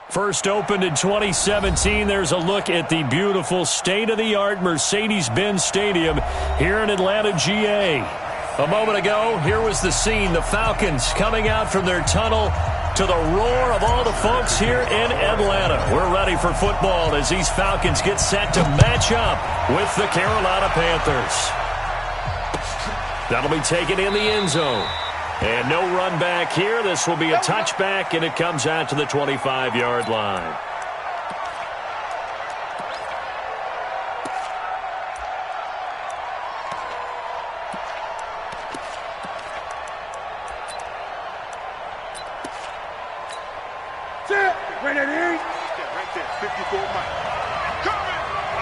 First opened in 2017, there's a look at the beautiful state-of-the-art Mercedes-Benz Stadium here in Atlanta, GA. A moment ago, here was the scene. The Falcons coming out from their tunnel to the roar of all the folks here in Atlanta. We're ready for football as these Falcons get set to match up with the Carolina Panthers. That'll be taken in the end zone. And no run back here. This will be a touchback, and it comes out to the 25-yard line. Right there, 54 miles.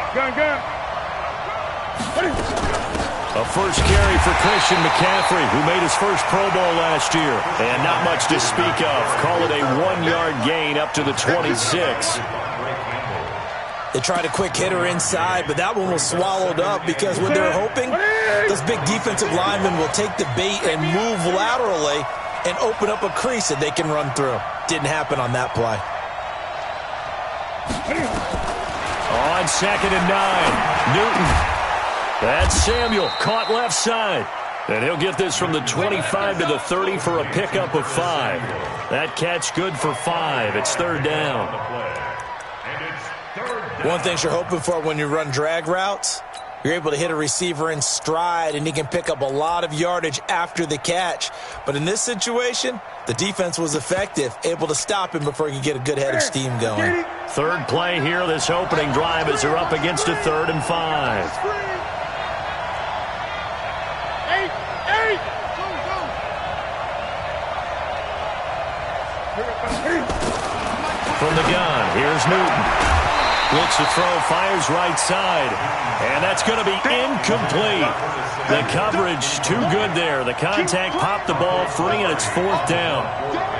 Gun. A first carry for Christian McCaffrey, who made his first Pro Bowl last year. And not much to speak of. Call it a 1-yard gain up to the 26. They tried a quick hitter inside, but that one was swallowed up because when they're hoping, those big defensive linemen will take the bait and move laterally and open up a crease that they can run through. Didn't happen on that play. On 2nd and 9, Newton. That's Samuel, caught left side. And he'll get this from the 25 to the 30 for a pickup of 5. That catch good for 5. It's third down. One thing you're hoping for when you run drag routes, you're able to hit a receiver in stride, and he can pick up a lot of yardage after the catch. But in this situation, the defense was effective, able to stop him before he could get a good head of steam going. Third play here, this opening drive, as they're up against a 3rd and 5. From the gun, here's Newton. Looks to throw, fires right side. And that's going to be incomplete. The coverage too good there. The contact popped the ball free, and it's 4th down.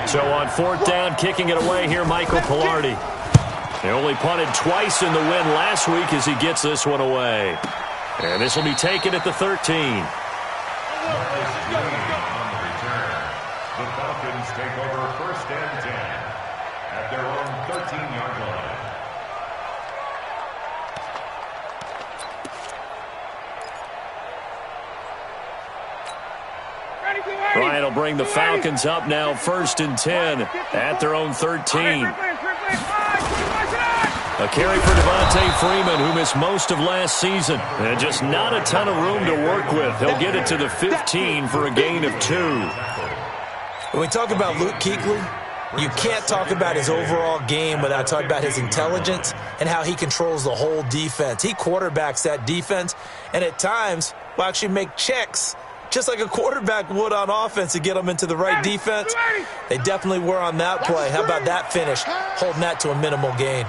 So on 4th down, kicking it away here, Michael Pilardi. He only punted twice in the win last week as he gets this one away. And this will be taken at the 13. The Falcons take over 1st and 10 at their own 13-yard line. Bryant will bring the Falcons up now 1st and 10 at their own 13. A carry for Devontae Freeman, who missed most of last season. And just not a ton of room to work with. He'll get it to the 15 for a gain of 2. When we talk about Luke Kuechly, you can't talk about his overall game without talking about his intelligence and how he controls the whole defense. He quarterbacks that defense, and at times will actually make checks just like a quarterback would on offense to get them into the right defense. They definitely were on that play. How about that finish, holding that to a minimal gain.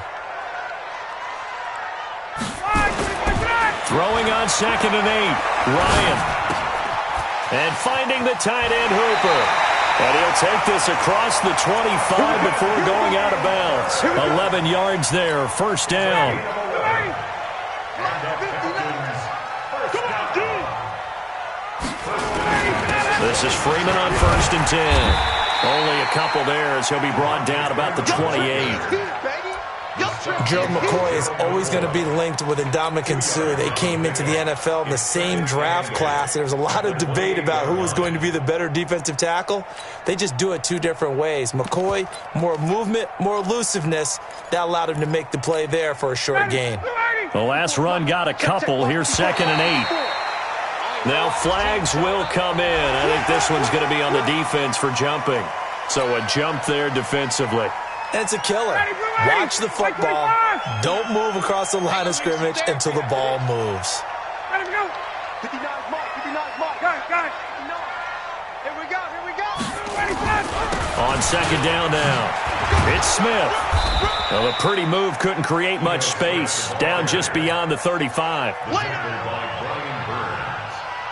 Throwing on 2nd and 8, Ryan. And finding the tight end, Hooper. And he'll take this across the 25 before going out of bounds. 11 yards there, 1st down. This is Freeman on 1st and 10. Only a couple there as he'll be brought down about the 28. Gerald McCoy is always going to be linked with Ndamukong Suh. They came into the NFL in the same draft class. There was a lot of debate about who was going to be the better defensive tackle. They just do it 2 different ways. McCoy, more movement, more elusiveness. That allowed him to make the play there for a short gain. The last run got a couple. Here's 2nd and 8. Now flags will come in. I think this one's going to be on the defense for jumping. So a jump there defensively. And it's a killer. Watch the football. Don't move across the line of scrimmage until the ball moves. Let him go. 59 mark. Got it. Here we go. On 2nd down now. It's Smith. Well, a pretty move couldn't create much space. Down just beyond the 35.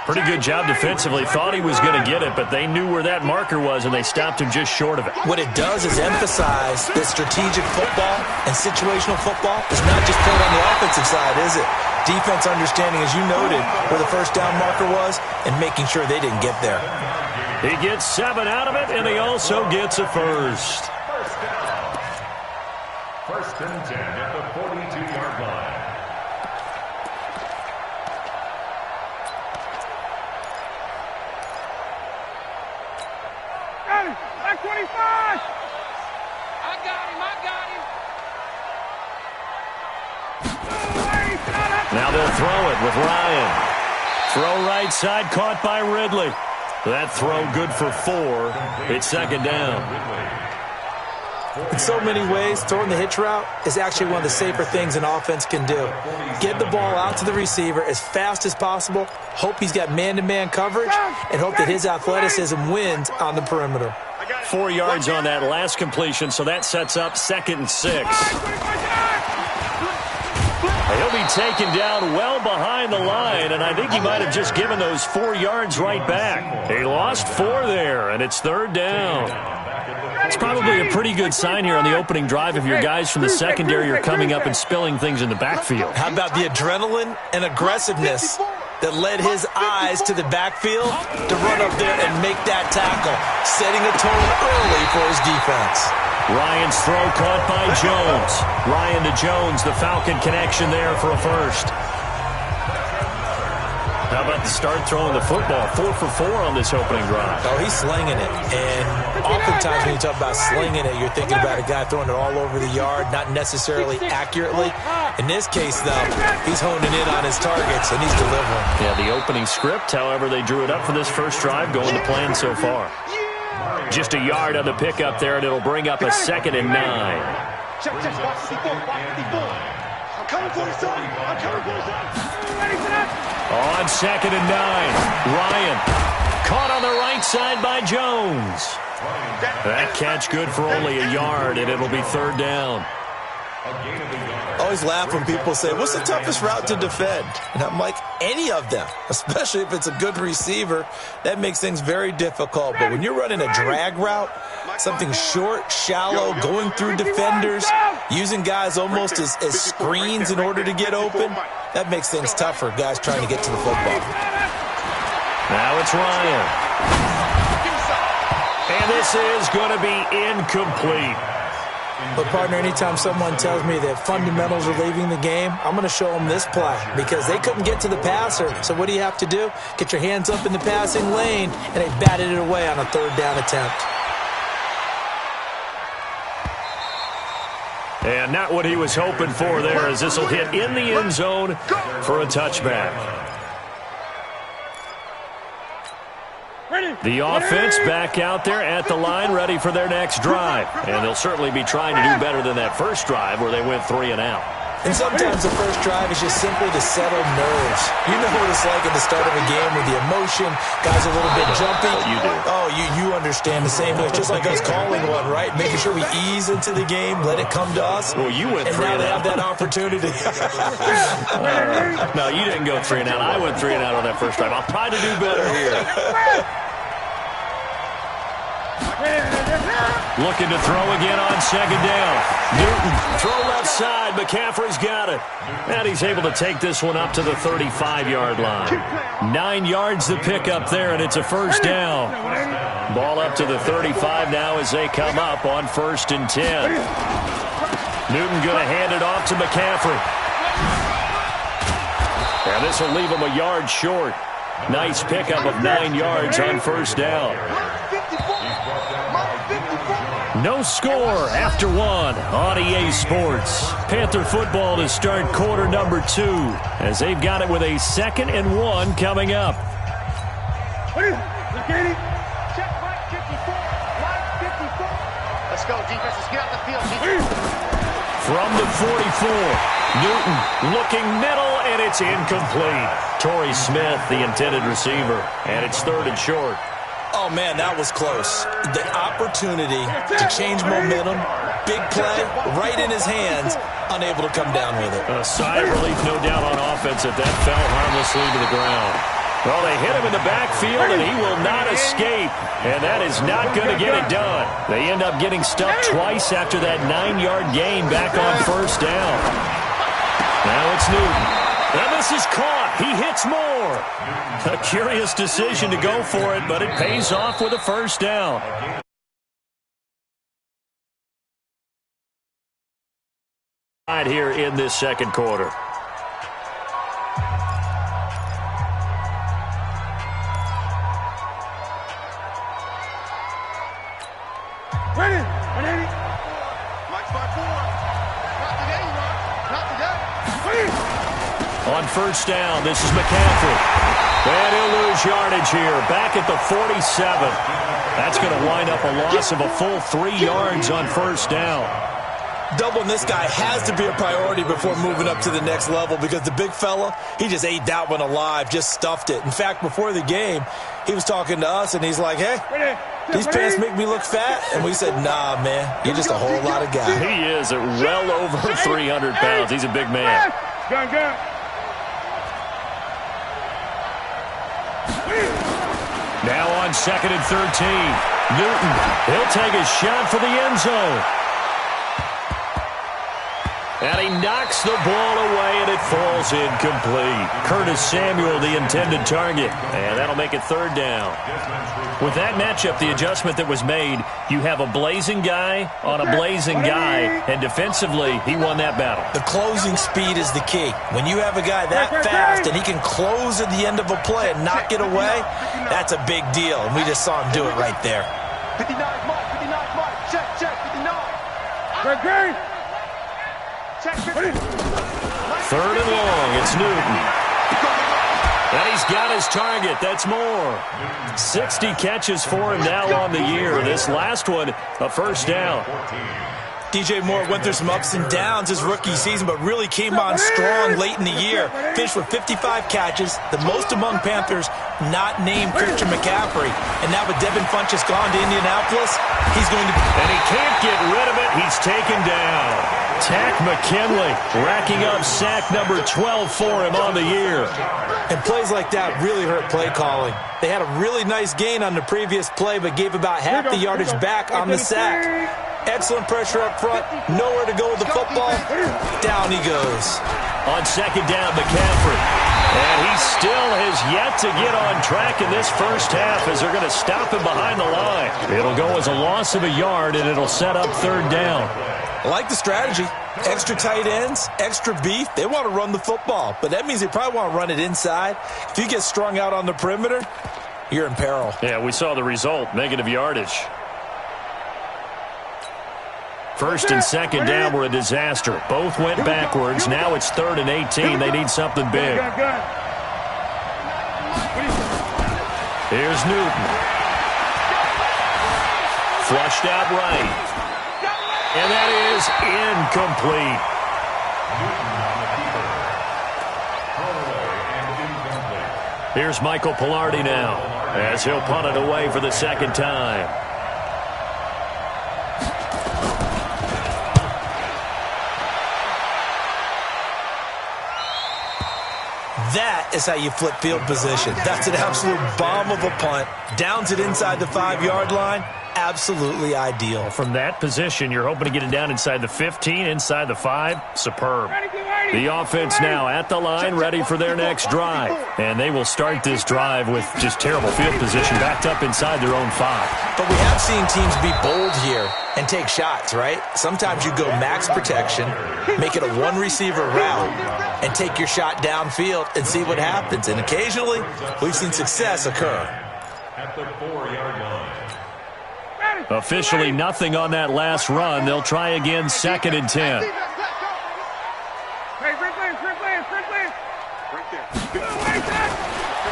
Pretty good job defensively. Thought he was going to get it, but they knew where that marker was, and they stopped him just short of it. What it does is emphasize that strategic football and situational football is not just played on the offensive side, is it? Defense understanding, as you noted, where the 1st down marker was and making sure they didn't get there. He gets 7 out of it, and he also gets a first. First and 10 at the 42-yard line. Got him! Back 25! I got him! Now they'll throw it with Ryan. Throw right side, caught by Ridley. That throw good for 4. It's second down. In so many ways, throwing the hitch route is actually one of the safer things an offense can do. Get the ball out to the receiver as fast as possible, hope he's got man-to-man coverage, and hope that his athleticism wins on the perimeter. 4 yards on that last completion, so that sets up second and 6. He'll be taken down well behind the line, and I think he might have just given those 4 yards right back. He lost 4 there, and it's third down. It's probably a pretty good sign here on the opening drive if your guys from the secondary are coming up and spilling things in the backfield. How about the adrenaline and aggressiveness that led his eyes to the backfield to run up there and make that tackle, setting a tone early for his defense. Ryan's throw caught by Jones. Ryan to Jones, the Falcon connection there for a first. How about the start throwing the football? 4 for 4 on this opening drive. Oh, he's slinging it. And oftentimes when you talk about slinging it, you're thinking about a guy throwing it all over the yard, not necessarily accurately. In this case, though, he's honing in on his targets, and he's delivering. Yeah, the opening script, however, they drew it up for this first drive, going to plan so far. Just a yard on the pickup there, and it'll bring up a second and 9. Check, box 54, box 54. I'm coming for you, son. I'm coming for you, son. Ready for that? On second and 9, Ryan caught on the right side by Jones. That catch good for only a yard, and it'll be third down. I always laugh when people say, what's the toughest route to defend? And I'm like, any of them, especially if it's a good receiver. That makes things very difficult. But when you're running a drag route, something short, shallow, going through defenders, using guys almost as screens in order to get open, that makes things tougher, guys trying to get to the football. Now it's Ryan. And this is going to be incomplete. But, partner, anytime someone tells me that fundamentals are leaving the game, I'm going to show them this play because they couldn't get to the passer. So what do you have to do? Get your hands up in the passing lane, and they batted it away on a third down attempt. And not what he was hoping for there, as this will hit in the end zone for a touchback. The offense back out there at the line, ready for their next drive. And they'll certainly be trying to do better than that first drive where they went 3 and out. And sometimes the first drive is just simply to settle nerves. You know what it's like at the start of a game with the emotion. Guys are a little bit jumpy. You do. Oh, you understand the same way. It's just like us calling one, right? Making sure we ease into the game, let it come to us. Well, you went 3 and out. And now they have that opportunity. No, you didn't go 3 and out. I went 3 and out on that first drive. I'll try to do better here. Looking to throw again on second down. Newton, throw left side. McCaffrey's got it. And he's able to take this one up to the 35-yard line. 9 yards to pick up there, and it's a first down. Ball up to the 35 now as they come up on first and 10. Newton going to hand it off to McCaffrey. And this will leave him a yard short. Nice pickup of 9 yards on first down. No score after 1 on EA Sports. Panther football to start quarter number 2 as they've got it with a 2nd and 1 coming up. Let's go, defense. Let's get out the field. From the 44, Newton looking middle, and it's incomplete. Torrey Smith, the intended receiver, and it's 3rd and short. Oh, man, that was close. The opportunity to change momentum, big play, right in his hands, unable to come down with it. A sigh of relief, no doubt, on offense if that fell harmlessly to the ground. Well, they hit him in the backfield, and he will not escape. And that is not going to get it done. They end up getting stuck twice after that 9-yard gain back on first down. Now it's Newton. And this is caught. He hits more. A curious decision to go for it, but it pays off with a first down. Here in this second quarter. Ready? Ready? Mike 5-4. Not today, Mark. Not today. On first down, this is McCaffrey. And he'll lose yardage here. Back at the 47. That's going to wind up a loss of a full 3 yards on first down. Doubling this guy has to be a priority before moving up to the next level because the big fella, he just ate that one alive, just stuffed it. In fact, before the game, he was talking to us, and he's like, hey, these pants make me look fat. And we said, nah, man, you're just a whole lot of guy. He is at well over 300 pounds. He's a big man. Gun. Now on 2nd and 13. Newton, he'll take a shot for the end zone. And he knocks the ball away, and it falls incomplete. Curtis Samuel, the intended target. And that'll make it 3rd down. With that matchup, the adjustment that was made, you have a blazing guy on a blazing guy, and defensively, he won that battle. The closing speed is the key. When you have a guy that fast and he can close at the end of a play and knock it away, that's a big deal, and we just saw him do it right there. 59 mark, check, 59. Great. 3rd and long, it's Newton. And he's got his target. That's more. 60 catches for him now on the year. This last one, a first down. DJ Moore went through some ups and downs his rookie season, but really came on strong late in the year. Finished with 55 catches, the most among Panthers not named Christian McCaffrey. And now with Devin Funchess gone to Indianapolis, he's going to... And he can't get rid of it. He's taken down. Tack McKinley racking up sack number 12 for him on the year. And plays like that really hurt play calling. They had a really nice gain on the previous play, but gave about half the yardage back on the sack. Excellent pressure up front. Nowhere to go with the football. Down he goes. On 2nd down, McCaffrey. And he still has yet to get on track in this first half as they're going to stop him behind the line. It'll go as a loss of a yard, and it'll set up 3rd down. I like the strategy. Extra tight ends, extra beef. They want to run the football, but that means they probably want to run it inside. If you get strung out on the perimeter, you're in peril. Yeah, we saw the result, negative yardage. 1st and 2nd down were a disaster. Both went backwards. Now it's 3rd and 18. They need something big. Here's Newton. Flushed out right. And that is incomplete. Here's Michael Pilardi now as he'll punt it away for the 2nd time. That is how you flip field position. That's an absolute bomb of a punt. Downs it inside the 5-yard line. Absolutely ideal. From that position, you're hoping to get it down inside the 15, inside the 5. Superb. The offense now at the line, ready for their next drive. And they will start this drive with just terrible field position, backed up inside their own 5. But we have seen teams be bold here and take shots, right? Sometimes you go max protection, make it a one-receiver route, and take your shot downfield and see what happens. And occasionally, we've seen success occur. At the 4-yard line. Officially nothing on that last run. They'll try again 2nd and 10.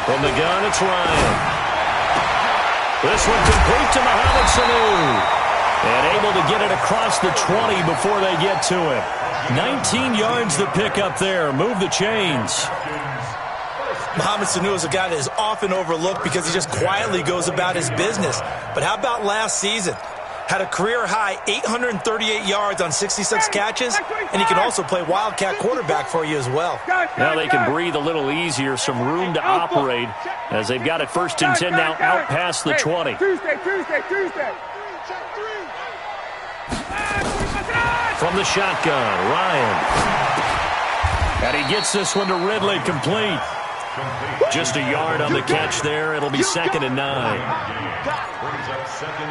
From the gun, it's Ryan. This one complete to Mohamed Sanu. And able to get it across the 20 before they get to it. 19 yards to pick up there. Move the chains. Mohamed Sanu is a guy that is often overlooked because he just quietly goes about his business. But how about last season? Had a career-high 838 yards on 66 catches, and he can also play wildcat quarterback for you as well. Now they can breathe a little easier, some room to operate as they've got it 1st and 10 now out past the 20. Tuesday. From the shotgun, Ryan. And he gets this one to Ridley complete. Just a yard on the catch there. It'll be 2nd and 9.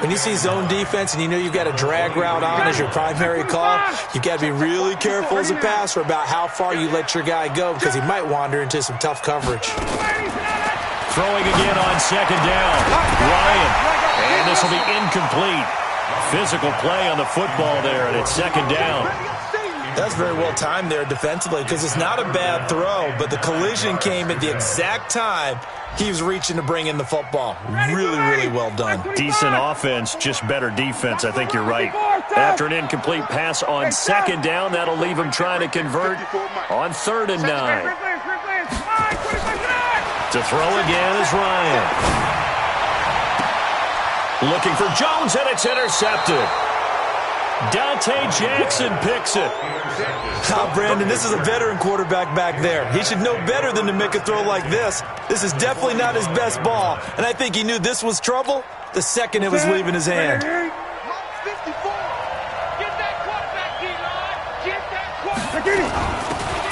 When you see zone defense and you know you've got a drag route on as your primary call, you've got to be really careful as a passer about how far you let your guy go because he might wander into some tough coverage. Throwing again on 2nd down. Ryan. And this will be incomplete. Physical play on the football there, and it's 2nd down. That's very well timed there defensively because it's not a bad throw, but the collision came at the exact time he was reaching to bring in the football. Really, really well done. Decent offense, just better defense. I think you're right. After an incomplete pass on 2nd down, that'll leave him trying to convert on 3rd and 9. To throw again is Ryan. Looking for Jones, and it's intercepted. Dante Jackson picks it. Brandon, this is a veteran quarterback back there. He should know better than to make a throw like this. This is definitely not his best ball, and I think he knew this was trouble the second it was leaving his hand.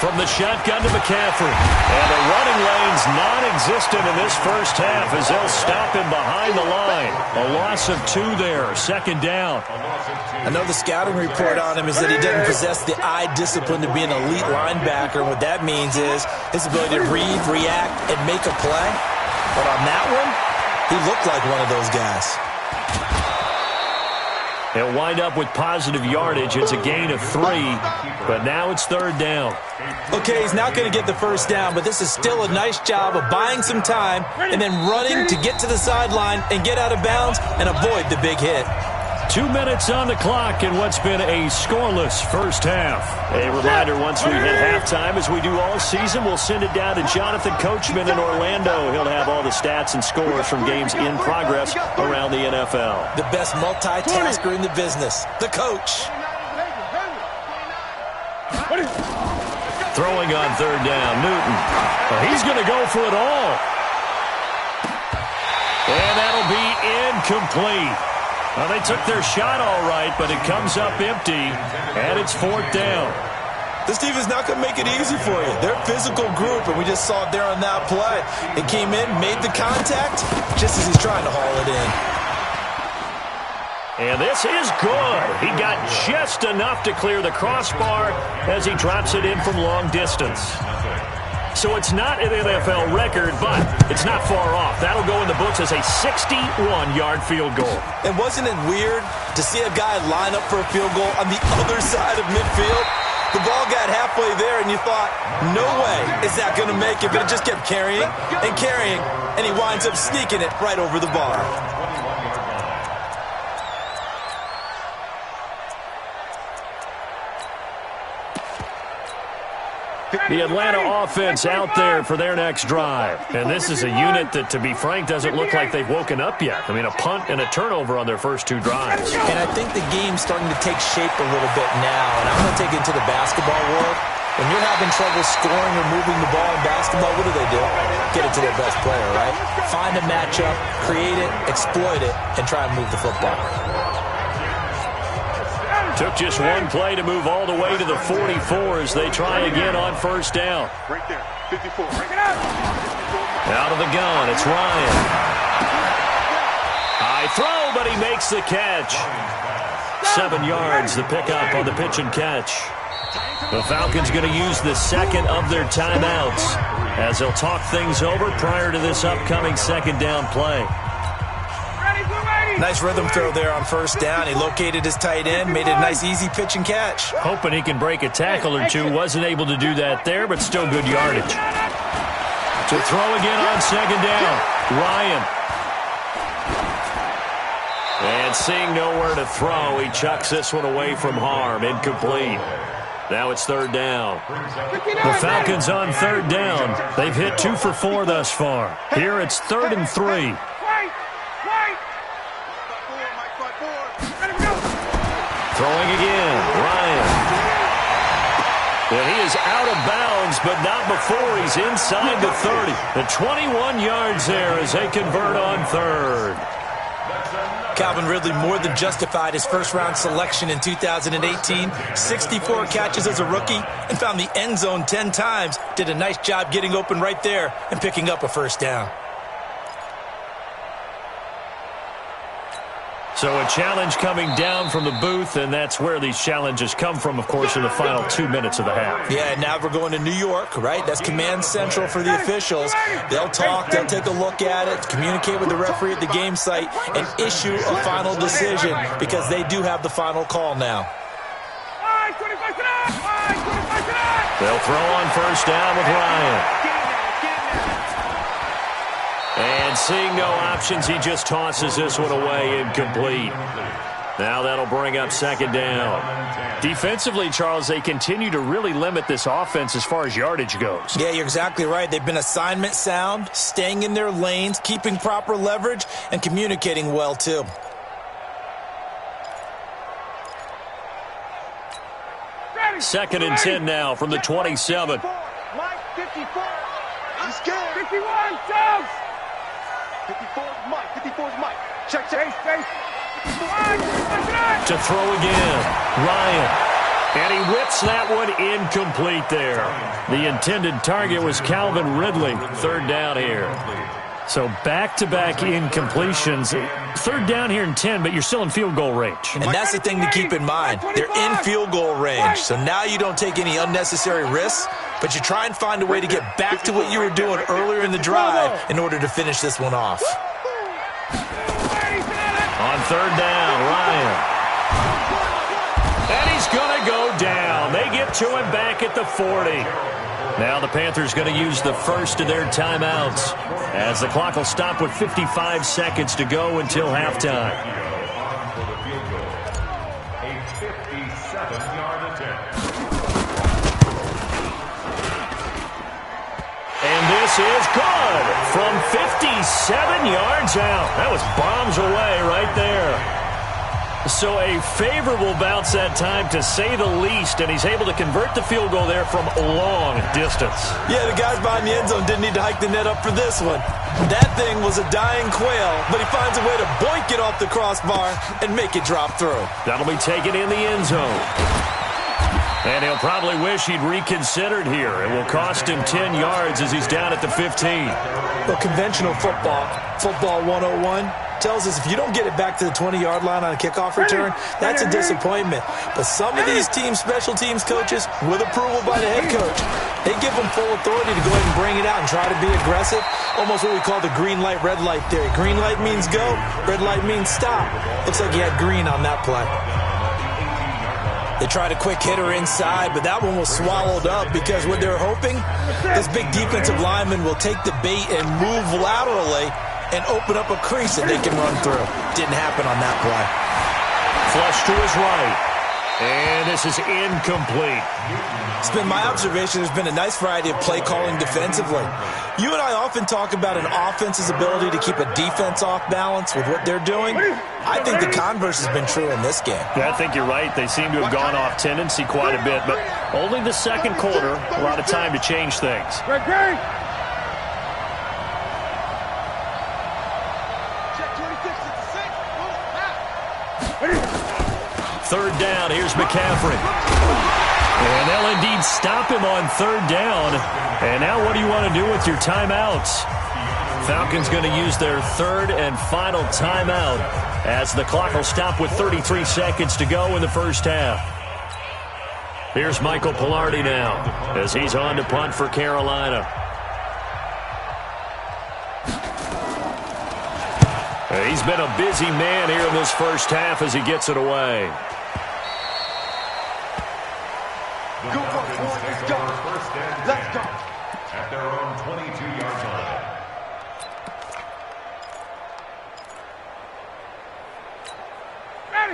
From the shotgun to McCaffrey. And the running lane's non-existent in this first half as they'll stop him behind the line. A loss of 2 there, 2nd down. I know the scouting report on him is that he doesn't possess the eye discipline to be an elite linebacker. And what that means is his ability to read, react, and make a play. But on that one, he looked like one of those guys. He'll wind up with positive yardage. It's a gain of 3, but now it's 3rd down. Okay, he's not going to get the first down, but this is still a nice job of buying some time and then running to get to the sideline and get out of bounds and avoid the big hit. 2 minutes on the clock in what's been a scoreless first half. A reminder, once we hit halftime, as we do all season, we'll send it down to Jonathan Coachman in Orlando. He'll have all the stats and scores from games in progress around the NFL. The best multitasker in the business, the coach. Throwing on 3rd down, Newton. Well, he's going to go for it all. And that'll be incomplete. Well, they took their shot all right, but it comes up empty, and it's 4th down. This team is not going to make it easy for you. They're a physical group, and we just saw it there on that play. It came in, made the contact, just as he's trying to haul it in. And this is good. He got just enough to clear the crossbar as he drops it in from long distance. So it's not an NFL record, but it's not far off. That'll go in the books as a 61-yard field goal. And wasn't it weird to see a guy line up for a field goal on the other side of midfield? The ball got halfway there, and you thought, no way is that going to make it, but it just kept carrying, and he winds up sneaking it right over the bar. The Atlanta offense out there for their next drive. And this is a unit that, to be frank, doesn't look like they've woken up yet. I mean, a punt and a turnover on their first 2 drives. And I think the game's starting to take shape a little bit now. And I'm going to take it to the basketball world. When you're having trouble scoring or moving the ball in basketball, what do? Get it to their best player, right? Find a matchup, create it, exploit it, and try and move the football. Took just one play to move all the way to the 44 as they try again on 1st down. Right there, 54. Break it out. Out of the gun, it's Ryan. High throw, but he makes the catch. 7 yards, the pickup on the pitch and catch. The Falcons going to use the second of their timeouts as they'll talk things over prior to this upcoming 2nd down play. Nice rhythm throw there on 1st down. He located his tight end, made a nice easy pitch and catch. Hoping he can break a tackle or 2. Wasn't able to do that there, but still good yardage. To throw again on 2nd down. Ryan. And seeing nowhere to throw, he chucks this one away from harm. Incomplete. Now it's 3rd down. The Falcons on 3rd down. They've hit 2 for 4 thus far. Here it's 3rd and 3. Throwing again, Ryan. And he is out of bounds, but not before he's inside the 30. The 21 yards there as they convert on 3rd. Calvin Ridley more than justified his first-round selection in 2018. 64 catches as a rookie and found the end zone 10 times. Did a nice job getting open right there and picking up a first down. So a challenge coming down from the booth, and that's where these challenges come from, of course, in the final 2 minutes of the half. Yeah, now we're going to New York, right? That's command central for the officials. They'll talk, they'll take a look at it, communicate with the referee at the game site, and issue a final decision because they do have the final call now. They'll throw on first down with Ryan. And seeing no options, he just tosses this one away, incomplete. Now that'll bring up second down. Defensively, Charles, they continue to really limit this offense as far as yardage goes. Yeah, you're exactly right. They've been assignment sound, staying in their lanes, keeping proper leverage, and communicating well, too. Second and 10 now from the 27. Mike, 54. He's scared. 51, Jones. 54 is Mike. 54 is Mike. Check. To throw again, Ryan. And he whips that one incomplete there. The intended target was Calvin Ridley. Third down here. So back-to-back incompletions. Third down here in 10, but you're still in field goal range. And that's the thing to keep in mind. They're in field goal range. So now you don't take any unnecessary risks, but you try and find a way to get back to what you were doing earlier in the drive in order to finish this one off. On third down, Ryan. And he's going to go down. They get to him back at the 40. Now the Panthers going to use the first of their timeouts as the clock will stop with 55 seconds to go until halftime. For the field goal, a 57-yard attempt. And this is good from 57 yards out. That was bombs away right there. So a favorable bounce that time, to say the least, and he's able to convert the field goal there from long distance. Yeah, the guys behind the end zone didn't need to hike the net up for this one. That thing was a dying quail, but he finds a way to boink it off the crossbar and make it drop through. That'll be taken in the end zone. And he'll probably wish he'd reconsidered here. It will cost him 10 yards as he's down at the 15. Well, conventional football 101, tells us if you don't get it back to the 20-yard line on a kickoff return, that's a disappointment. But some of these special teams coaches, with approval by the head coach, they give them full authority to go ahead and bring it out and try to be aggressive. Almost what we call the green light, red light theory. Green light means go, red light means stop. Looks like he had green on that play. They tried a quick hitter inside, but that one was swallowed up because what they're hoping, this big defensive lineman will take the bait and move laterally and open up a crease that they can run through. Didn't happen on that play. Flush to his right. And this is incomplete. It's been my observation there's been a nice variety of play calling defensively. You and I often talk about an offense's ability to keep a defense off balance with what they're doing. I think the converse has been true in this game. Yeah, I think you're right. They seem to have gone off tendency quite a bit, but only the second quarter, a lot of time to change things. Third down, here's McCaffrey. And they'll indeed stop him on third down. And now what do you want to do with your timeouts? Falcons going to use their third and final timeout as the clock will stop with 33 seconds to go in the first half. Here's Michael Pilardi now as he's on to punt for Carolina. He's been a busy man here in this first half as he gets it away. Good work, boys. Let's go. Let's go. At their own 22-yard line.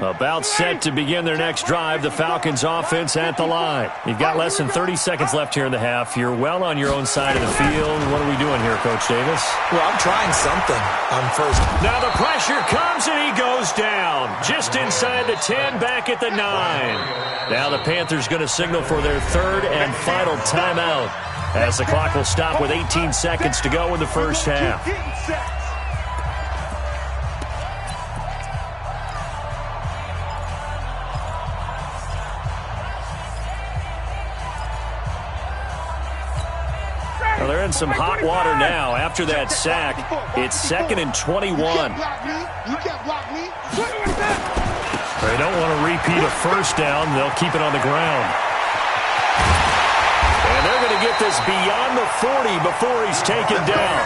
About set to begin their next drive, the Falcons offense at the line. You've got less than 30 seconds left here in the half. You're well on your own side of the field. What are we doing here, Coach Davis? Well, I'm trying something on first. Now the pressure comes and he goes down. Just inside the 10, back at the 9. Now the Panthers going to signal for their third and final timeout as the clock will stop with 18 seconds to go in the first half. in some hot water now after that sack. It's 2nd and 21. You can't block me. They don't want to repeat a first down. They'll keep it on the ground. And they're going to get this beyond the 40 before he's taken down.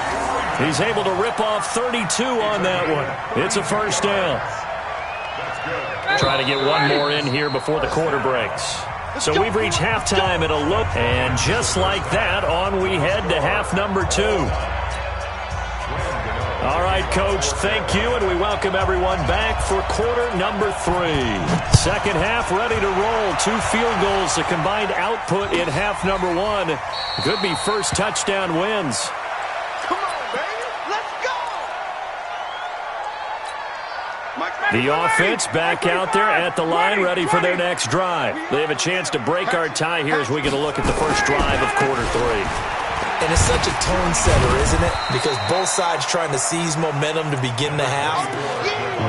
He's able to rip off 32 on that one. It's a first down. Try to get one more in here before the quarter breaks. So we've reached halftime at a look. And just like that, on we head to half number 2. All right, Coach, thank you, and we welcome everyone back for quarter number 3. Second half ready to roll. 2 field goals, the combined output in half number 1. Could be first touchdown wins. Come on, baby. Let's go. The offense back out there at the line, ready for their next drive. They have a chance to break our tie here as we get a look at the first drive of quarter 3. And it's such a tone setter, isn't it? Because both sides trying to seize momentum to begin the half.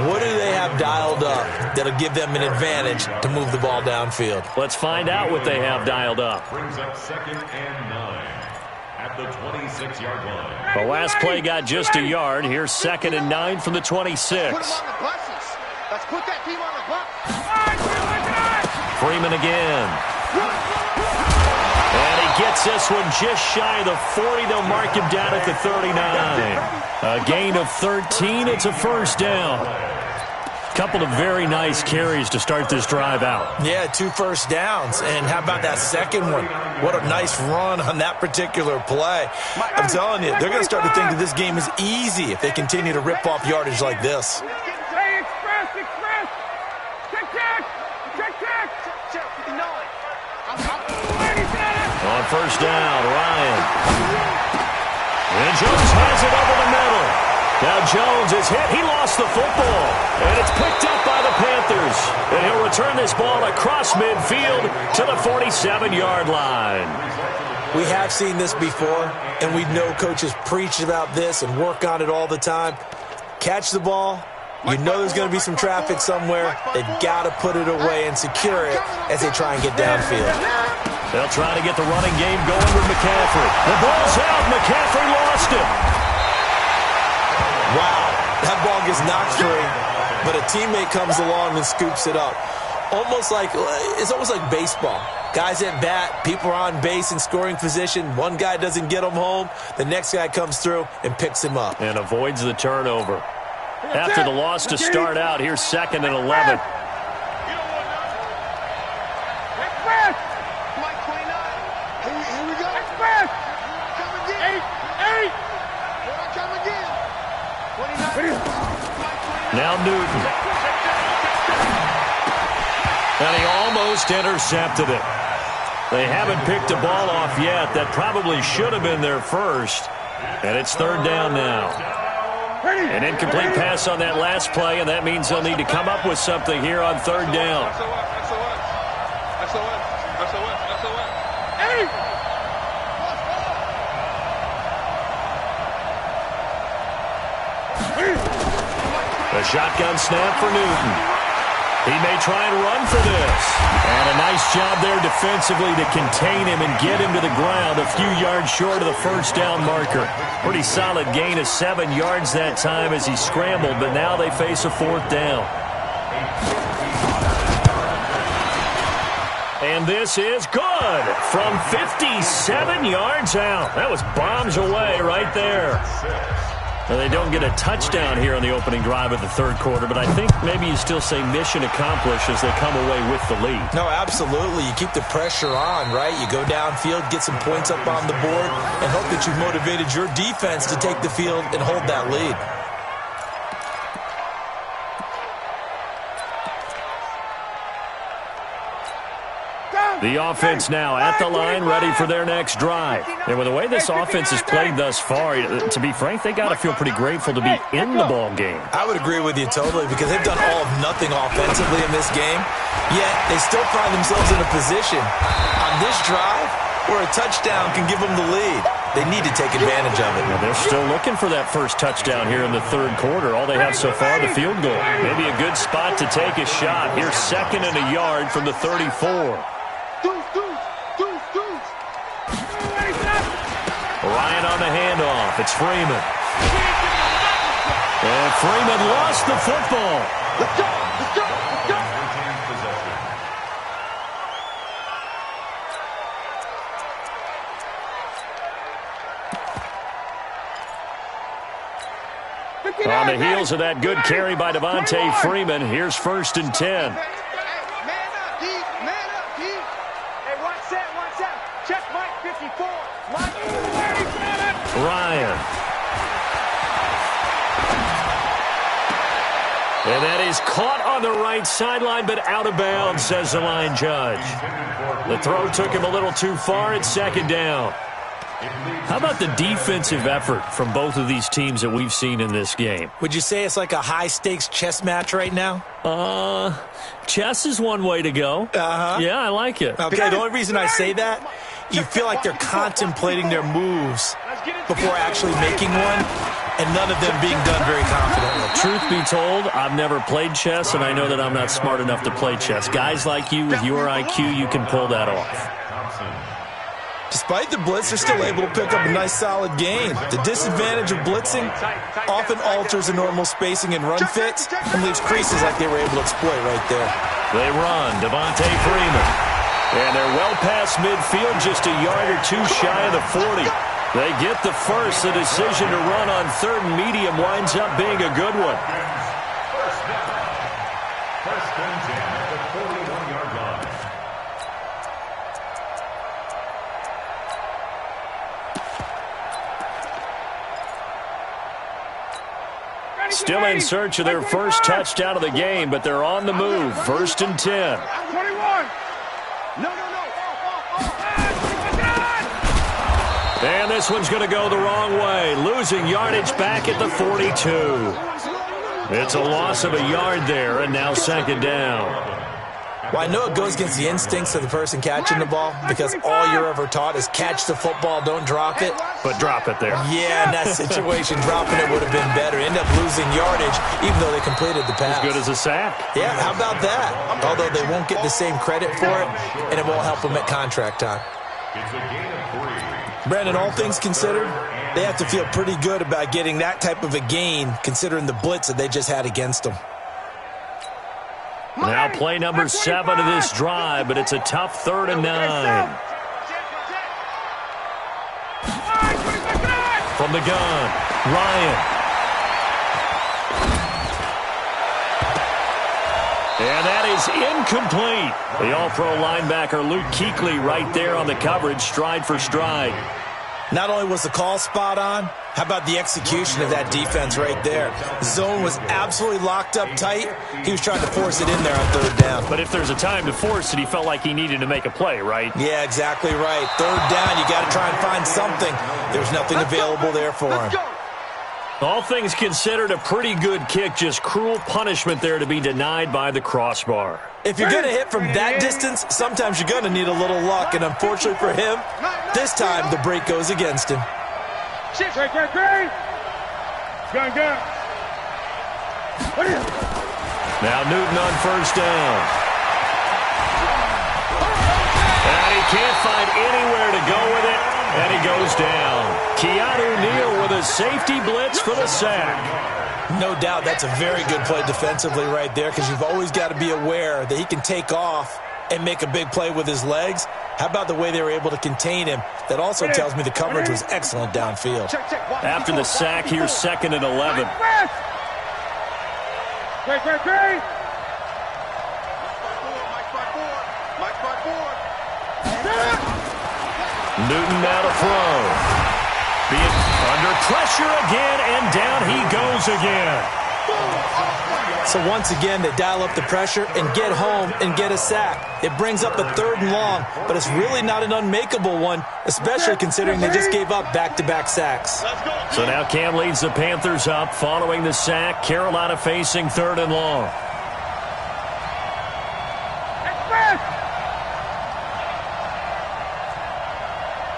What do they have dialed up that'll give them an advantage to move the ball downfield? Let's find out what they have dialed up. Brings up 2nd and 9 at the 26-yard line. The last play got just a yard. Here's 2nd and 9 from the 26. Put them on the buses. Let's put that team on the bus. Freeman again. And he gets this one just shy of the 40. They'll mark him down at the 39. A gain of 13. It's a first down. Couple of very nice carries to start this drive out. Yeah, 2 first downs. And how about that second one? What a nice run on that particular play. I'm telling you, they're going to start to think that this game is easy if they continue to rip off yardage like this. Hey, express. Check. 59. On first down, Ryan. And Jones has it over the middle. Now Jones is hit. He lost the football. And it's picked up by the Panthers. And he'll return this ball across midfield to the 47-yard line. We have seen this before, and we know coaches preach about this and work on it all the time. Catch the ball. You know there's going to be some traffic somewhere. They've got to put it away and secure it as they try and get downfield. They'll try to get the running game going with McCaffrey. The ball's out. McCaffrey lost it. Wow, that ball gets knocked free, but a teammate comes along and scoops it up. It's almost like baseball. Guys at bat, people are on base in scoring position. One guy doesn't get him home. The next guy comes through and picks him up. And avoids the turnover. After the loss to start out, here's 2nd and 11. Here we go. Come again. 29. Now Newton. And he almost intercepted it. They haven't picked a ball off yet. That probably should have been their first. And it's 3rd down now. An incomplete pass on that last play, and that means they'll need to come up with something here on 3rd down. A shotgun snap for Newton. He may try and run for this. And a nice job there defensively to contain him and get him to the ground a few yards short of the first down marker. Pretty solid gain of 7 yards that time as he scrambled, but now they face a 4th down. And this is good from 57 yards out. That was bombs away right there. Now, they don't get a touchdown here on the opening drive of the 3rd quarter, but I think maybe you still say mission accomplished as they come away with the lead. No, absolutely. You keep the pressure on, right? You go downfield, get some points up on the board, and hope that you've motivated your defense to take the field and hold that lead. The offense now at the line, ready for their next drive. And with the way this offense has played thus far, to be frank, they got to feel pretty grateful to be in the ball game. I would agree with you totally because they've done all of nothing offensively in this game, yet they still find themselves in a position on this drive where a touchdown can give them the lead. They need to take advantage of it. Now they're still looking for that first touchdown here in the 3rd quarter. All they have so far, the field goal. Maybe a good spot to take a shot. Here's 2nd and a yard from the 34. Ryan on the handoff. It's Freeman. And Freeman lost the football. Let's go. Let's go. Let's go. On the heels of that good carry by Devontae Freeman, here's 1st and 10. Man up, D. Man up, D. Hey, watch that, watch that. Check Mike 54. Mike 37. Ryan. And that is caught on the right sideline, but out of bounds, says the line judge. The throw took him a little too far. It's 2nd down. How about the defensive effort from both of these teams that we've seen in this game? Would you say it's like a high-stakes chess match right now? Chess is one way to go. Uh-huh. Yeah, I like it. Okay, the only reason I say that, you feel like they're contemplating their moves before actually making one, and none of them being done very confidently. Truth be told, I've never played chess, and I know that I'm not smart enough to play chess. Guys like you with your IQ, you can pull that off. Despite the blitz, they're still able to pick up a nice, solid gain. The disadvantage of blitzing often alters the normal spacing and run fits and leaves creases like they were able to exploit right there. They run, Devontae Freeman. And they're well past midfield, just a yard or two shy of the 40. They get the first. The decision to run on 3rd and medium winds up being a good one. First and 10 at the 41-yard line. Still in search of their first touchdown of the game, but they're on the move. 1st and 10. 21. No. And this one's going to go the wrong way. Losing yardage back at the 42. It's a loss of a yard there, and now 2nd down. Well, I know it goes against the instincts of the person catching the ball because all you're ever taught is catch the football, don't drop it. But drop it there. Yeah, in that situation, dropping it would have been better. End up losing yardage, even though they completed the pass. As good as a sack. Yeah, how about that? Although they won't get the same credit for it, and it won't help them at contract time. It's a gain of 3. Brandon, all things considered, they have to feel pretty good about getting that type of a gain, considering the blitz that they just had against them. Now play number 7 of this drive, but it's a tough 3rd and 9. From the gun, Ryan. And that is incomplete. The all-pro linebacker Luke Kuechly right there on the coverage, stride for stride. Not only was the call spot on, how about the execution of that defense right there? The zone was absolutely locked up tight. He was trying to force it in there on 3rd down. But if there's a time to force it, he felt like he needed to make a play, right? Yeah, exactly right. 3rd down, you got to try and find something. There's nothing available there for him. All things considered, a pretty good kick, just cruel punishment there to be denied by the crossbar. If you're going to hit from that distance, sometimes you're going to need a little luck, and unfortunately for him, this time the break goes against him. Great. Gun. Now Newton on 1st down. And he can't find anywhere to go with it, and he goes down. Keanu Neal with a safety blitz for the sack. No doubt that's a very good play defensively right there because you've always got to be aware that he can take off and make a big play with his legs. How about the way they were able to contain him? That also tells me the coverage was excellent downfield. After the sack, here's 2nd and 11. Great. Newton now to throw. Being under pressure again, and down he goes again. So once again, they dial up the pressure and get home and get a sack. It brings up a 3rd and long, but it's really not an unmakeable one, especially considering they just gave up back-to-back sacks. So now Cam leads the Panthers up following the sack. Carolina facing 3rd and long.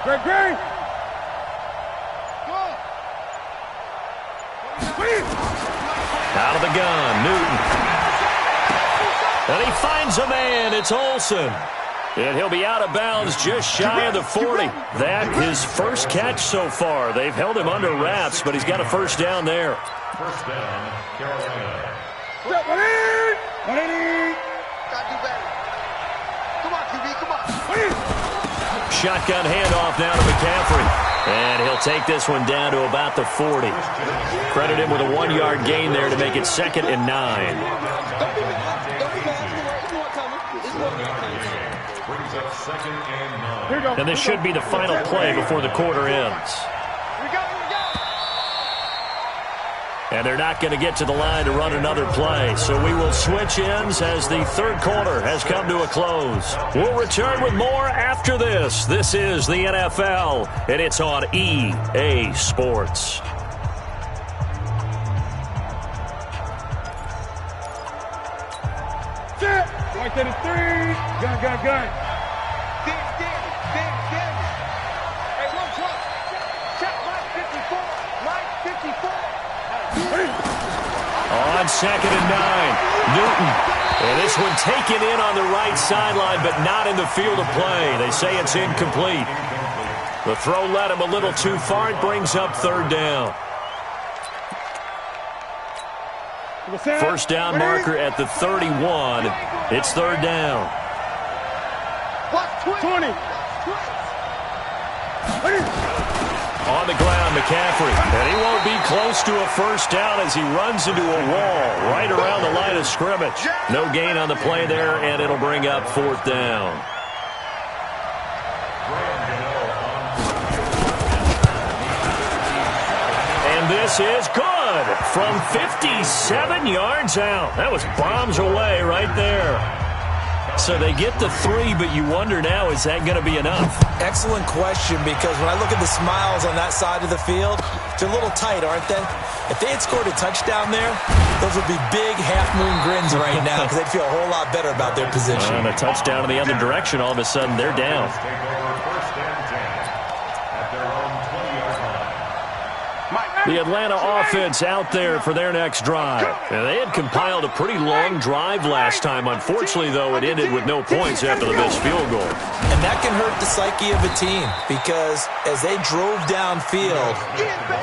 Great. Out of the gun, Newton. And he finds a man. It's Olsen. And he'll be out of bounds just shy of the 40. That his first catch so far. They've held him under wraps, but he's got a first down there. First down, Carolina. Gotta do better. Come on, QB, come on. Shotgun handoff now to McCaffrey. And he'll take this one down to about the 40. Credit him with a 1-yard gain there to make it 2nd and 9. Brings up 2nd and 9. And this should be the final play before the quarter ends. And they're not going to get to the line to run another play. So we will switch ends as the third quarter has come to a close. We'll return with more after this. This is the NFL, and it's on EA Sports. Set. Right to the 3. Gun. Hey, 1 plus. Check Mike 54. Mike 54. On 2nd and 9, Newton. And this one taken in on the right sideline, but not in the field of play. They say it's incomplete. The throw led him a little too far. It brings up 3rd down. First down marker at the 31. It's 3rd down. 20. On the ground, McCaffrey. And he won't be close to a first down as he runs into a wall right around the line of scrimmage. No gain on the play there, and it'll bring up 4th down. And this is good from 57 yards out. That was bombs away right there. So they get the 3, but you wonder now, is that going to be enough? Excellent question, because when I look at the smiles on that side of the field, they're a little tight, aren't they? If they had scored a touchdown there, those would be big half-moon grins right now because they'd feel a whole lot better about their position. And a touchdown in the other direction, all of a sudden they're down. Take over 1st and 10 at their own 20-yard line. The Atlanta offense out there for their next drive. And they had compiled a pretty long drive last time. Unfortunately, though, it ended with no points after the missed field goal. And that can hurt the psyche of a team because as they drove downfield,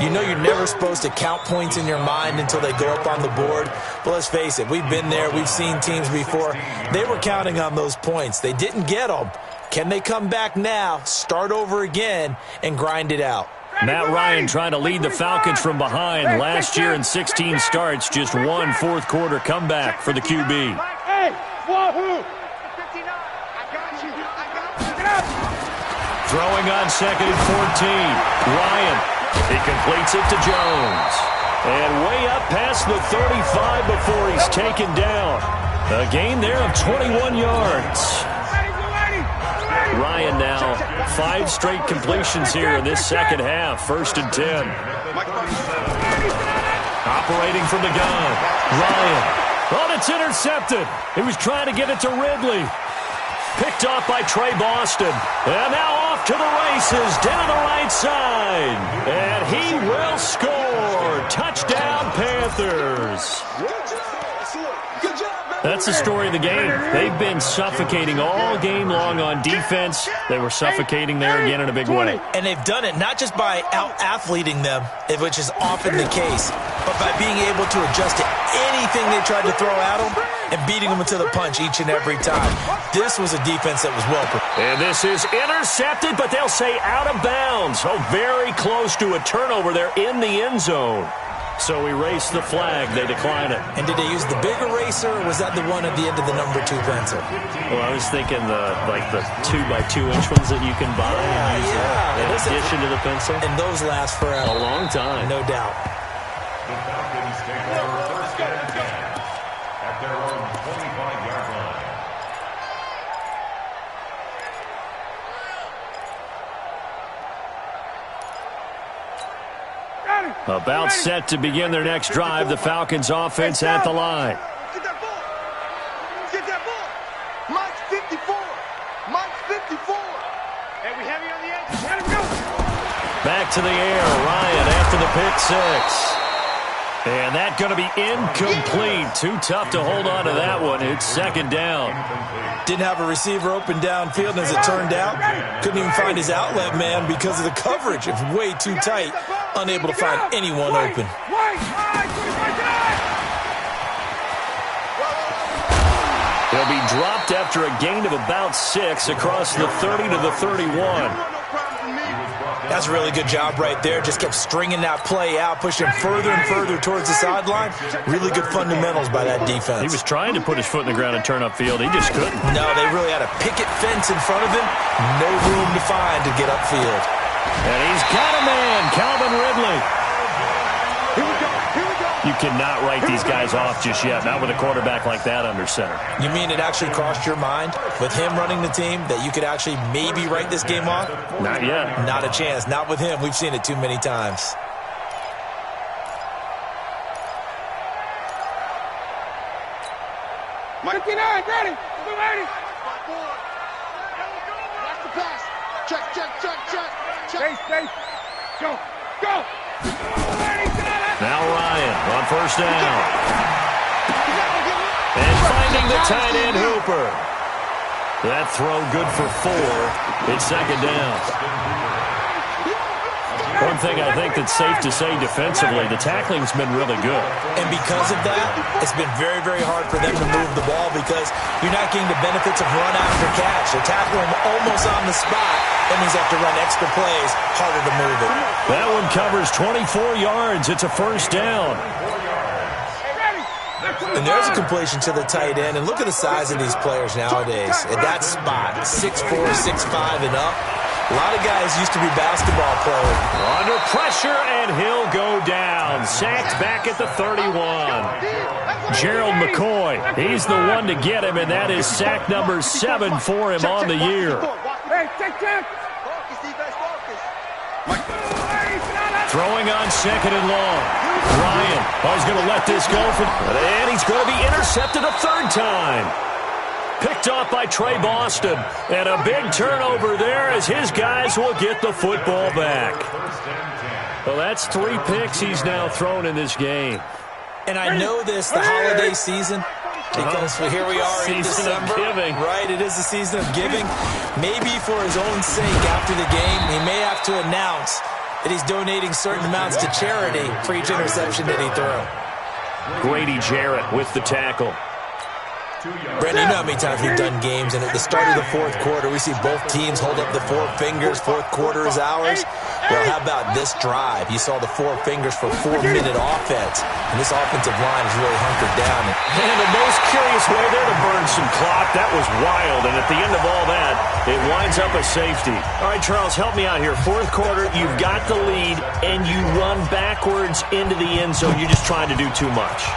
you know you're never supposed to count points in your mind until they go up on the board. But let's face it, we've been there. We've seen teams before. They were counting on those points. They didn't get them. Can they come back now, start over again, and grind it out? Matt Ryan trying to lead the Falcons from behind. Last year in 16 starts, just 1 fourth-quarter comeback for the QB. Hey, wahoo! Throwing on 2nd and 14. Ryan. He completes it to Jones. And way up past the 35 before he's taken down. A gain there of 21 yards. Ryan now 5 straight completions here in this second half. 1st and 10. Operating from the gun. Ryan. Oh, it's intercepted. He was trying to get it to Ridley. Picked off by Trey Boston. And now off to the races down the right side. And he will score. Touchdown, Panthers. That's the story of the game. They've been suffocating all game long on defense. They were suffocating there again in a big way. And they've done it not just by out-athleting them, which is often the case, but by being able to adjust to anything they tried to throw at them and beating them to the punch each and every time. This was a defense that was well prepared. And this is intercepted, but they'll say out of bounds. Oh, very close to a turnover there in the end zone. So erase the flag. They decline it. And did they use the big eraser, or was that the one at the end of the number 2 pencil? Well, I was thinking the 2x2-inch ones that you can buy and use in addition to the pencil. And those last forever. A long time. No doubt. The Falcons take over 1st and 10 at their own 25-yard line. About set to begin their next drive. The Falcons offense at the line. Get that ball. Get that ball. Mike's 54. Mike's 54. And we have you on the edge. Let him go. Back to the air. Ryan after the pick 6. And that's going to be incomplete. Too tough to hold on to that one. It's second down. Didn't have a receiver open downfield, and as it turned out, couldn't even find his outlet man because of the coverage. It was way too tight, unable to find anyone open. He'll be dropped after a gain of about 6 across the 30 to the 31. That's a really good job right there. Just kept stringing that play out, pushing further and further towards the sideline. Really good fundamentals by that defense. He was trying to put his foot in the ground and turn upfield. He just couldn't. No, they really had a picket fence in front of him. No room to find to get upfield. And he's got a man, Calvin Ridley. Here we go. Here we go. You cannot write these guys off just yet, not with a quarterback like that under center. You mean it actually crossed your mind with him running the team that you could actually maybe write this game off? Not yet. Not a chance. Not with him. We've seen it too many times. Mike 59, ready. We're ready. Watch the pass. Check. Space. Go. Now Ryan on first down. And finding the tight end Hooper. That throw good for 4. It's second down. One thing I think that's safe to say defensively, the tackling's been really good. And because of that, it's been very, very hard for them to move the ball because you're not getting the benefits of run after catch. They're tackling him almost on the spot. That means they have to run extra plays, harder to move it. That one covers 24 yards. It's a first down. And there's a completion to the tight end. And look at the size of these players nowadays. At that spot, 6'4", 6'5", and up. A lot of guys used to be basketball players. Under pressure, and he'll go down. Sacked back at the 31. Gerald McCoy, he's the one to get him, and that is sack number 7 for him on the year. Hey, check. Throwing on second and long. Ryan, he's going to let this go. And he's going to be intercepted a third time. Picked off by Trey Boston. And a big turnover there as his guys will get the football back. Well, that's 3 picks he's now thrown in this game. And I know this, the holiday season, because here we are in December. Season of giving. Right, it is the season of giving. Maybe for his own sake after the game, he may have to announce that he's donating certain amounts to charity for each interception that he threw. Grady Jarrett with the tackle. Brandon, you know how many times we've done games, and at the start of the fourth quarter, we see both teams hold up the 4 fingers, fourth quarter is ours. Well, how about this drive? You saw the 4 fingers for 4-minute offense, and this offensive line is really hunkered down. And the most curious way there to burn some clock, that was wild, and at the end of all that, it winds up a safety. All right, Charles, help me out here. Fourth quarter, you've got the lead, and you run backwards into the end zone. You're just trying to do too much.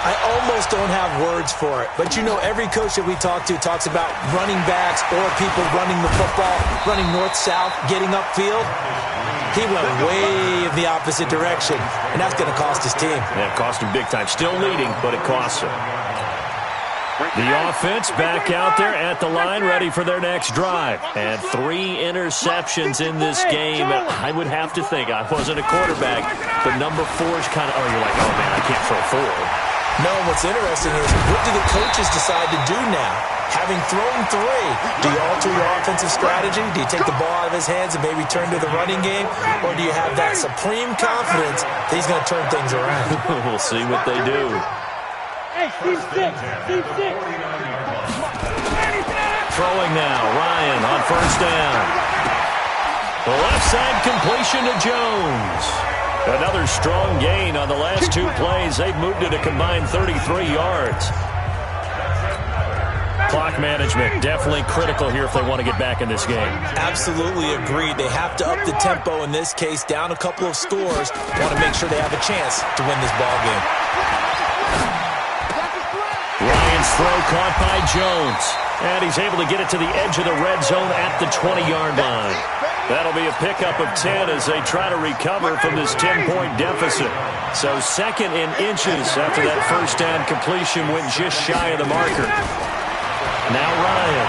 I almost don't have words for it, but you know every coach that we talk to talks about running backs or people running the football, running north-south, getting upfield. He went way in the opposite direction, and that's going to cost his team. Yeah, it cost him big time. Still leading, but it costs him. The offense back out there at the line, ready for their next drive. And 3 interceptions in this game. And I would have to think, I wasn't a quarterback, but number 4 is kind of, you're like, oh, man, I can't throw 4. No, what's interesting is, what do the coaches decide to do now? Having thrown 3, do you alter your offensive strategy? Do you take the ball out of his hands and maybe turn to the running game? Or do you have that supreme confidence that he's going to turn things around? We'll see what they do. Hey, Steve 6. Throwing now, Ryan on first down. The left side completion to Jones. Another strong gain on the last 2 plays. They've moved it a combined 33 yards. Clock management definitely critical here if they want to get back in this game. Absolutely agreed. They have to up the tempo in this case, down a couple of scores. Want to make sure they have a chance to win this ball game. Ryan's throw caught by Jones. And he's able to get it to the edge of the red zone at the 20-yard line. That'll be a pickup of 10 as they try to recover from this 10-point deficit. So second in inches after that first down completion went just shy of the marker. Now Ryan.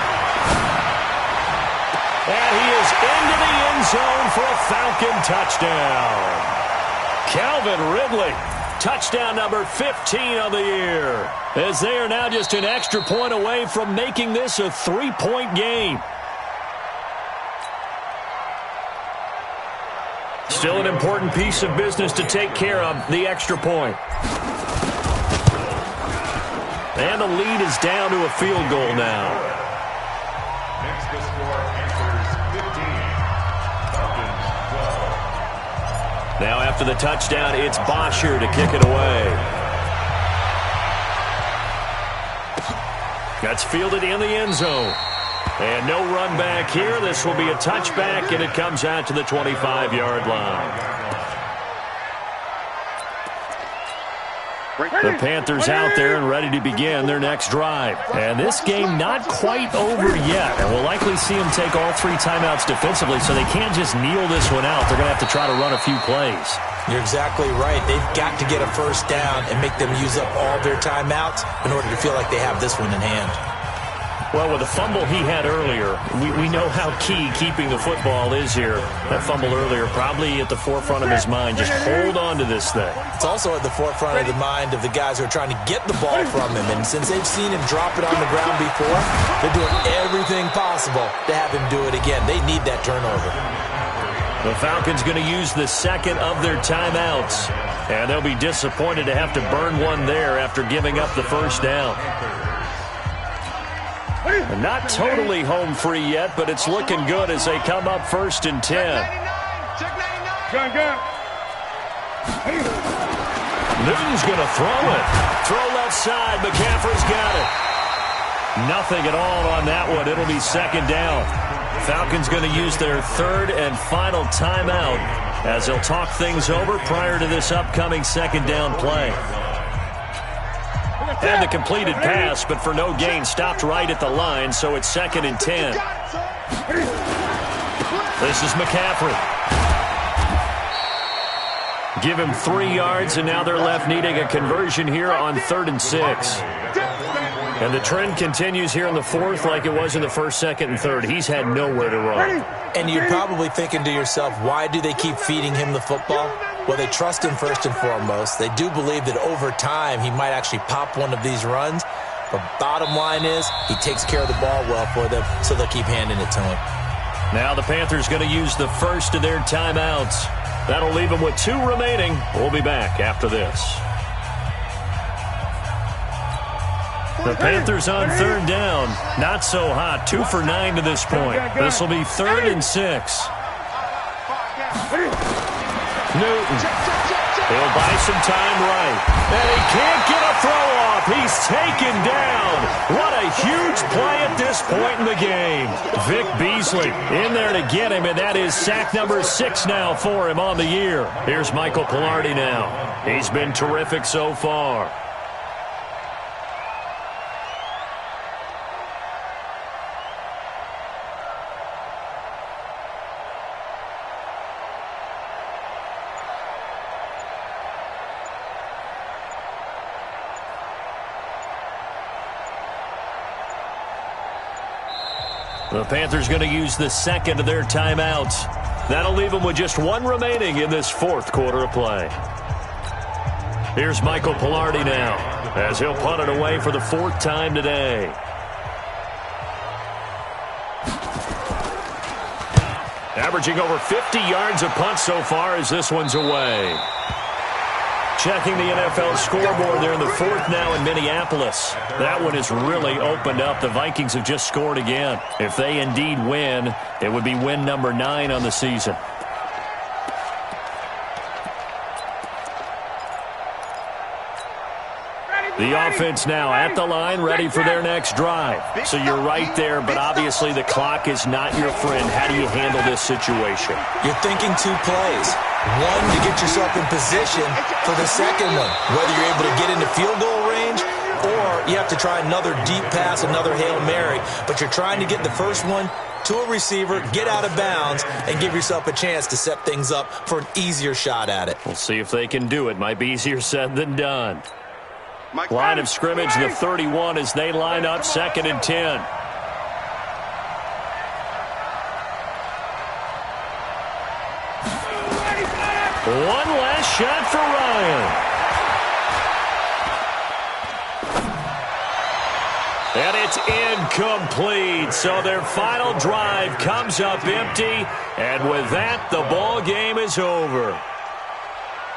And he is into the end zone for a Falcon touchdown. Calvin Ridley Touchdown number 15 of the year. As they are now just an extra point away from making this a 3-point game. Still an important piece of business to take care of, the extra point. And the lead is down to a field goal now. Next to score, Panthers 15, Falcons 12. Now after the touchdown, it's Bosher to kick it away. That's fielded in the end zone. And no run back here. This will be a touchback, and it comes out to the 25-yard line. The Panthers out there and ready to begin their next drive. And this game not quite over yet. And we'll likely see them take all 3 timeouts defensively, so they can't just kneel this one out. They're going to have to try to run a few plays. You're exactly right. They've got to get a first down and make them use up all their timeouts in order to feel like they have this one in hand. Well, with the fumble he had earlier, we know how key keeping the football is here. That fumble earlier probably at the forefront of his mind. Just hold on to this thing. It's also at the forefront of the mind of the guys who are trying to get the ball from him. And since they've seen him drop it on the ground before, they're doing everything possible to have him do it again. They need that turnover. The Falcons going to use the second of their timeouts. And they'll be disappointed to have to burn one there after giving up the first down. Not totally home free yet, but it's looking good as they come up 1st and 10. Newton's going to throw it. Throw left side. McCaffrey's got it. Nothing at all on that one. It'll be 2nd down. Falcons going to use their 3rd and final timeout as they'll talk things over prior to this upcoming 2nd down play. And the completed pass, but for no gain, stopped right at the line, so it's 2nd and 10. This is McCaffrey. Give him 3 yards, and now they're left needing a conversion here on 3rd and 6. And the trend continues here in the 4th like it was in the 1st, 2nd, and 3rd. He's had nowhere to run. And you're probably thinking to yourself, why do they keep feeding him the football? Well, they trust him first and foremost. They do believe that over time he might actually pop one of these runs. But bottom line is he takes care of the ball well for them, so they'll keep handing it to him. Now the Panthers going to use the first of their timeouts. That'll leave them with 2 remaining. We'll be back after this. The Panthers on 3rd down. Not so hot. 2 for 9 to this point. This will be 3rd and 6. Newton. He'll buy some time right. And he can't get a throw off. He's taken down. What a huge play at this point in the game. Vic Beasley in there to get him, and that is sack number 6 now for him on the year. Here's Michael Pilardi now. He's been terrific so far. The Panthers going to use the 2nd of their timeouts. That'll leave them with just 1 remaining in this 4th quarter of play. Here's Michael Pilardi now as he'll punt it away for the 4th time today. Averaging over 50 yards a punt so far as this one's away. Checking the NFL scoreboard there in the 4th now in Minneapolis. That one has really opened up. The Vikings have just scored again. If they indeed win, it would be win number 9 on the season. The offense now at the line, ready for their next drive. So you're right there, but obviously the clock is not your friend. How do you handle this situation? You're thinking 2 plays. 1 to get yourself in position for the second one, whether you're able to get into field goal range or you have to try another deep pass, another Hail Mary. But you're trying to get the first one to a receiver, get out of bounds, and give yourself a chance to set things up for an easier shot at it. We'll see if they can do it. Might be easier said than done. Line of scrimmage, the 31 as they line up 2nd and 10. One last shot for Ryan. And it's incomplete. So their final drive comes up empty. And with that, the ball game is over.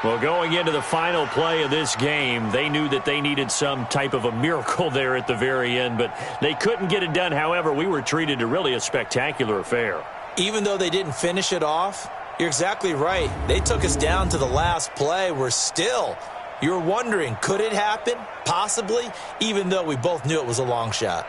Well, going into the final play of this game, they knew that they needed some type of a miracle there at the very end, but they couldn't get it done. However, we were treated to really a spectacular affair. Even though they didn't finish it off, you're exactly right. They took us down to the last play. You're wondering, could it happen? Possibly, even though we both knew it was a long shot.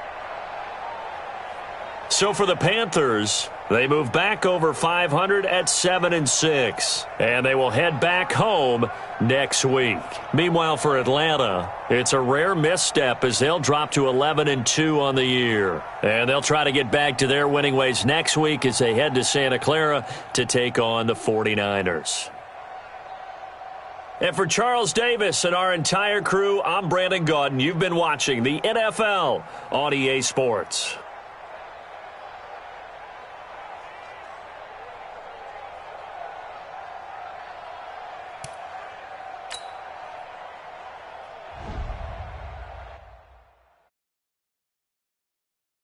So for the Panthers, they move back over 500 at 7-6, and they will head back home next week. Meanwhile, for Atlanta, it's a rare misstep as they'll drop to 11-2 on the year. And they'll try to get back to their winning ways next week as they head to Santa Clara to take on the 49ers. And for Charles Davis and our entire crew, I'm Brandon Gaudin. You've been watching the NFL on EA Sports.